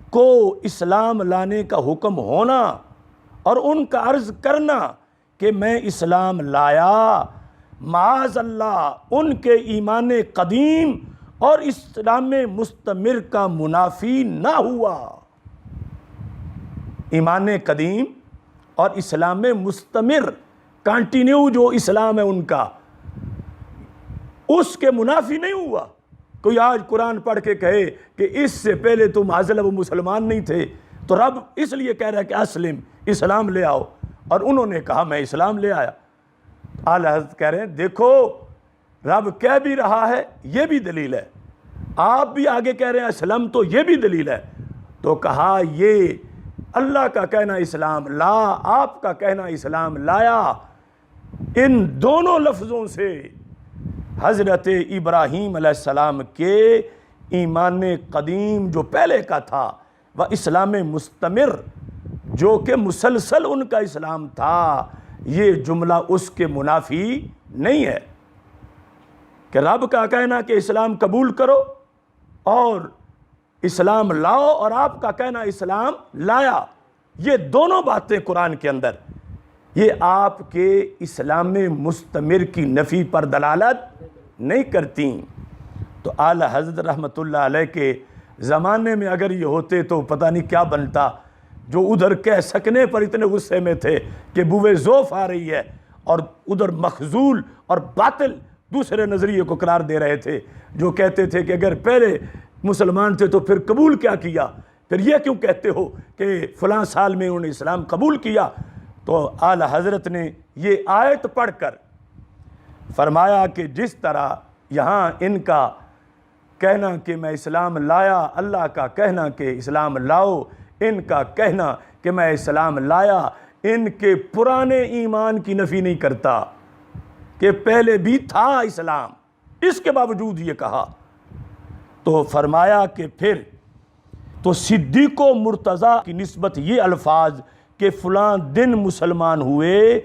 کو اسلام لانے کا حکم ہونا اور ان کا عرض کرنا کہ میں اسلام لایا، معاذ اللہ ان کے ایمان قدیم اور اسلام مستمر کا منافی نہ ہوا۔ ایمان قدیم اور اسلام مستمر، کنٹینیو جو اسلام ہے ان کا، اس کے منافی نہیں ہوا۔ کوئی آج قرآن پڑھ کے کہے کہ اس سے پہلے تم وہ مسلمان نہیں تھے، تو رب اس لیے کہہ رہا ہے کہ اسلم، اسلام لے آؤ، اور انہوں نے کہا میں اسلام لے آیا۔ اعلیٰ حضرت کہہ رہے ہیں دیکھو رب کہہ بھی رہا ہے، یہ بھی دلیل ہے، آپ بھی آگے کہہ رہے ہیں اسلم، تو یہ بھی دلیل ہے۔ تو کہا یہ اللہ کا کہنا اسلام لا، آپ کا کہنا اسلام لایا، ان دونوں لفظوں سے حضرت ابراہیم علیہ السلام کے ایمان قدیم جو پہلے کا تھا وہ اسلام مستمر جو کہ مسلسل ان کا اسلام تھا، یہ جملہ اس کے منافی نہیں ہے۔ کہ رب کا کہنا کہ اسلام قبول کرو اور اسلام لاؤ، اور آپ کا کہنا اسلام لایا، یہ دونوں باتیں قرآن کے اندر یہ آپ کے اسلام مستمر کی نفی پر دلالت نہیں کرتی۔ تو اعلیٰ حضرت رحمۃ اللہ علیہ کے زمانے میں اگر یہ ہوتے تو پتہ نہیں کیا بنتا، جو ادھر کہہ سکنے پر اتنے غصے میں تھے کہ بوئے ذوف آ رہی ہے، اور ادھر مخذول اور باطل دوسرے نظریے کو قرار دے رہے تھے، جو کہتے تھے کہ اگر پہلے مسلمان تھے تو پھر قبول کیا کیا، پھر یہ کیوں کہتے ہو کہ فلاں سال میں انہوں نے اسلام قبول کیا۔ تو اعلیٰ حضرت نے یہ آیت پڑھ کر فرمایا کہ جس طرح یہاں ان کا کہنا کہ میں اسلام لایا، اللہ کا کہنا کہ اسلام لاؤ، ان کا کہنا کہ میں اسلام لایا، ان کے پرانے ایمان کی نفی نہیں کرتا کہ پہلے بھی تھا اسلام، اس کے باوجود یہ کہا۔ تو فرمایا کہ پھر تو صدیق و مرتضیٰ کی نسبت یہ الفاظ کہ فلاں دن مسلمان ہوئے،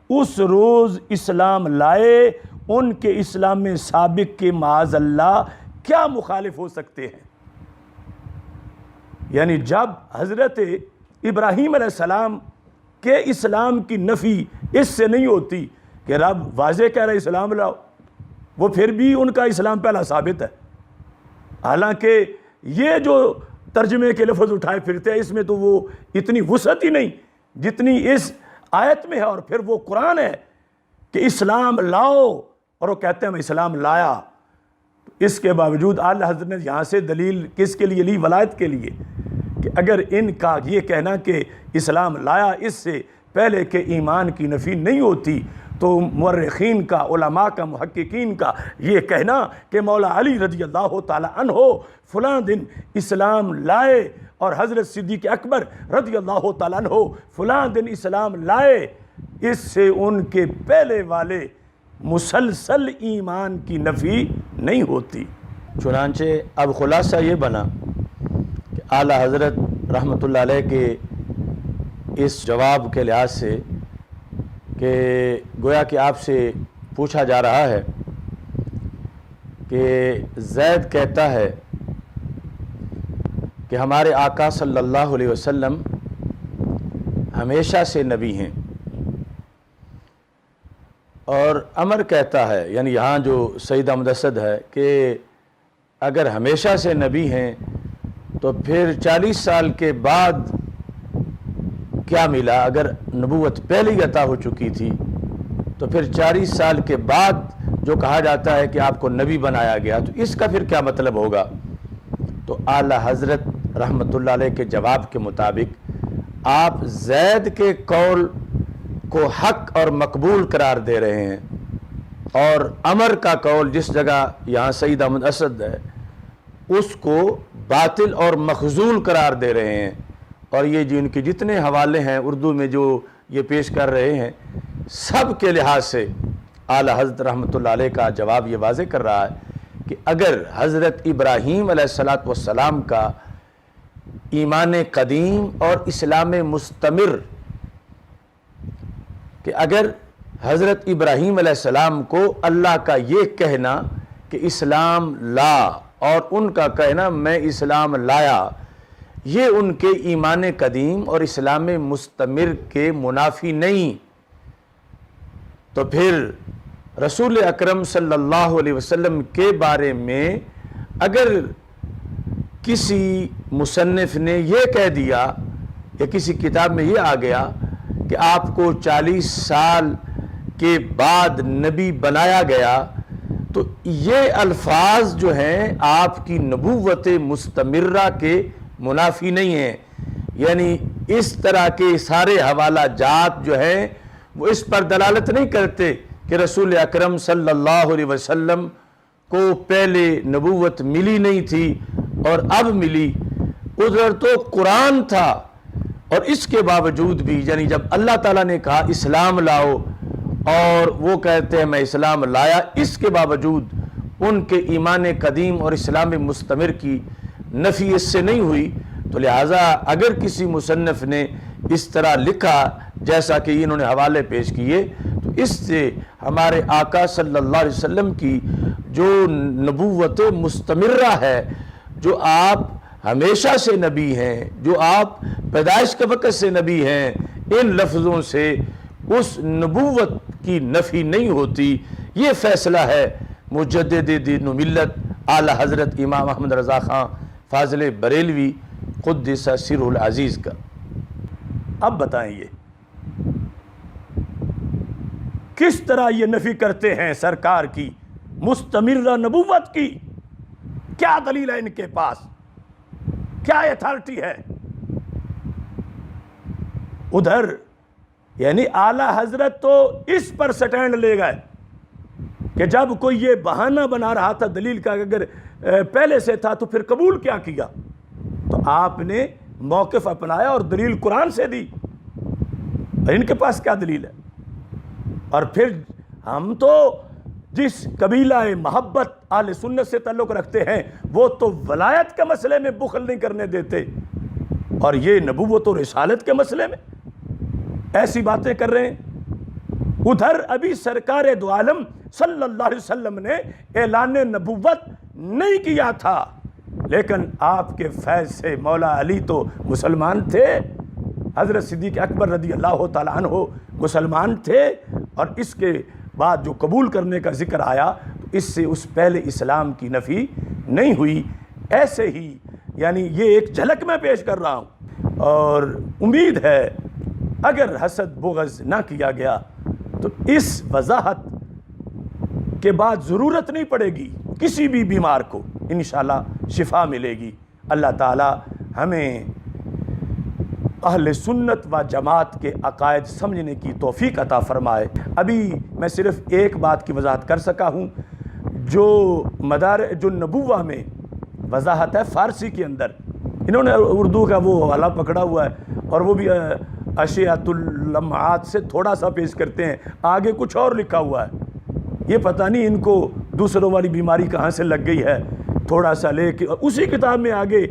اس روز اسلام لائے، ان کے اسلام میں سابق کے معاذ اللہ کیا مخالف ہو سکتے ہیں؟ یعنی جب حضرت ابراہیم علیہ السلام کے اسلام کی نفی اس سے نہیں ہوتی کہ رب واضح کہہ رہے اسلام لاؤ، وہ پھر بھی ان کا اسلام پہلا ثابت ہے، حالانکہ یہ جو ترجمے کے لفظ اٹھائے پھرتے ہیں اس میں تو وہ اتنی وسعت ہی نہیں جتنی اس آیت میں ہے، اور پھر وہ قرآن ہے کہ اسلام لاؤ، اور وہ کہتے ہیں میں اسلام لایا۔ اس کے باوجود اعلیٰ حضرت نے یہاں سے دلیل کس کے لیے لی؟ ولایت کے لیے، کہ اگر ان کا یہ کہنا کہ اسلام لایا اس سے پہلے کے ایمان کی نفی نہیں ہوتی، تو مورخین کا، علماء کا، محققین کا یہ کہنا کہ مولا علی رضی اللہ تعالی عنہ فلاں دن اسلام لائے اور حضرت صدیق اکبر رضی اللہ تعالیٰ عنہ فلاں دن اسلام لائے، اس سے ان کے پہلے والے مسلسل ایمان کی نفی نہیں ہوتی۔ چنانچہ اب خلاصہ یہ بنا کہ اعلیٰ حضرت رحمۃ اللہ علیہ کے اس جواب کے لحاظ سے کہ گویا کہ آپ سے پوچھا جا رہا ہے کہ زید کہتا ہے کہ ہمارے آقا صلی اللہ علیہ وسلم ہمیشہ سے نبی ہیں، اور عمر کہتا ہے، یعنی یہاں جو سید احمد اسد ہے، کہ اگر ہمیشہ سے نبی ہیں تو پھر 40 سال کے بعد کیا ملا؟ اگر نبوت پہلے ہی عطا ہو چکی تھی تو پھر 40 سال کے بعد جو کہا جاتا ہے کہ آپ کو نبی بنایا گیا، تو اس کا پھر کیا مطلب ہوگا؟ تو اعلیٰ حضرت رحمۃ اللہ علیہ کے جواب کے مطابق آپ زید کے قول کو حق اور مقبول قرار دے رہے ہیں، اور عمر کا قول جس جگہ یہاں سید احمد اسد ہے اس کو باطل اور مخذول قرار دے رہے ہیں۔ اور یہ جن کے جتنے حوالے ہیں اردو میں جو یہ پیش کر رہے ہیں، سب کے لحاظ سے اعلیٰ حضرت رحمۃ اللہ علیہ کا جواب یہ واضح کر رہا ہے کہ اگر حضرت ابراہیم علیہ السلام کا ایمان قدیم اور اسلام مستمر، کہ اگر حضرت ابراہیم علیہ السلام کو اللہ کا یہ کہنا کہ اسلام لا اور ان کا کہنا میں اسلام لایا، یہ ان کے ایمان قدیم اور اسلام مستمر کے منافی نہیں، تو پھر رسول اکرم صلی اللہ علیہ وسلم کے بارے میں اگر کسی مصنف نے یہ کہہ دیا یا کسی کتاب میں یہ آ گیا کہ آپ کو 40 سال کے بعد نبی بنایا گیا، تو یہ الفاظ جو ہیں آپ کی نبوت مستمرہ کے منافی نہیں ہیں، یعنی اس طرح کے سارے حوالہ جات جو ہیں وہ اس پر دلالت نہیں کرتے کہ رسول اکرم صلی اللہ علیہ وسلم کو پہلے نبوت ملی نہیں تھی اور اب ملی، ادھر تو قرآن تھا، اور اس کے باوجود بھی یعنی جب اللہ تعالیٰ نے کہا اسلام لاؤ اور وہ کہتے ہیں میں اسلام لایا، اس کے باوجود ان کے ایمان قدیم اور اسلام مستمر کی نفی اس سے نہیں ہوئی۔ تو لہٰذا اگر کسی مصنف نے اس طرح لکھا جیسا کہ انہوں نے حوالے پیش کیے، تو اس سے ہمارے آقا صلی اللہ علیہ وسلم کی جو نبوت مستمرہ ہے، جو آپ ہمیشہ سے نبی ہیں، جو آپ پیدائش کے وقت سے نبی ہیں، ان لفظوں سے اس نبوت کی نفی نہیں ہوتی۔ یہ فیصلہ ہے مجدد دین و ملت اعلیٰ حضرت امام احمد رضا خان فاضل بریلوی قدس سرہ العزیز کا۔ اب بتائیں یہ کس طرح یہ نفی کرتے ہیں سرکار کی مستمرہ نبوت کی؟ کیا دلیل ہے ان کے پاس؟ کیا اتھارٹی ہے؟ ادھر یعنی اعلی حضرت تو اس پر سٹینڈ لے گئے کہ جب کوئی یہ بہانہ بنا رہا تھا دلیل کا، اگر پہلے سے تھا تو پھر قبول کیا کیا؟ تو آپ نے موقف اپنایا اور دلیل قرآن سے دی، اور ان کے پاس کیا دلیل ہے؟ اور پھر ہم تو جس قبیلہ محبت اہل سنت سے تعلق رکھتے ہیں وہ تو ولایت کے مسئلے میں بخل نہیں کرنے دیتے، اور یہ نبوت و رسالت کے مسئلے میں ایسی باتیں کر رہے ہیں۔ ادھر ابھی سرکار دو عالم صلی اللہ علیہ وسلم نے اعلان نبوت نہیں کیا تھا، لیکن آپ کے فیض سے مولا علی تو مسلمان تھے، حضرت صدیق اکبر رضی اللہ تعالیٰ عنہ مسلمان تھے، اور اس کے بعد جو قبول کرنے کا ذکر آیا تو اس سے اس پہلے اسلام کی نفی نہیں ہوئی۔ ایسے ہی یعنی یہ ایک جھلک میں پیش کر رہا ہوں، اور امید ہے اگر حسد بغض نہ کیا گیا تو اس وضاحت کے بعد ضرورت نہیں پڑے گی کسی بھی بیمار کو، انشاءاللہ شفا ملے گی۔ اللہ تعالی ہمیں اہل سنت و جماعت کے عقائد سمجھنے کی توفیق عطا فرمائے۔ ابھی میں صرف ایک بات کی وضاحت کر سکا ہوں، جو نبوہ میں وضاحت ہے فارسی کے اندر، انہوں نے اردو کا وہ حوالہ پکڑا ہوا ہے، اور وہ بھی اشیاء اللمعات سے تھوڑا سا پیش کرتے ہیں، آگے کچھ اور لکھا ہوا ہے۔ یہ پتہ نہیں ان کو دوسروں والی بیماری کہاں سے لگ گئی ہے، تھوڑا سا لے کے اسی کتاب میں آگے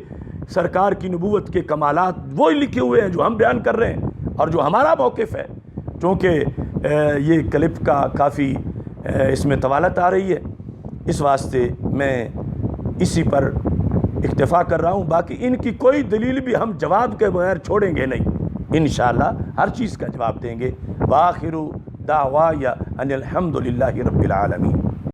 سرکار کی نبوت کے کمالات وہی لکھے ہوئے ہیں جو ہم بیان کر رہے ہیں اور جو ہمارا موقف ہے۔ چونکہ یہ کلپ کا کافی اس میں طوالت آ رہی ہے، اس واسطے میں اسی پر اکتفا کر رہا ہوں، باقی ان کی کوئی دلیل بھی ہم جواب کے بغیر چھوڑیں گے نہیں، انشاءاللہ ہر چیز کا جواب دیں گے۔ وآخر دعوایا ان الحمد للہ رب العالمین۔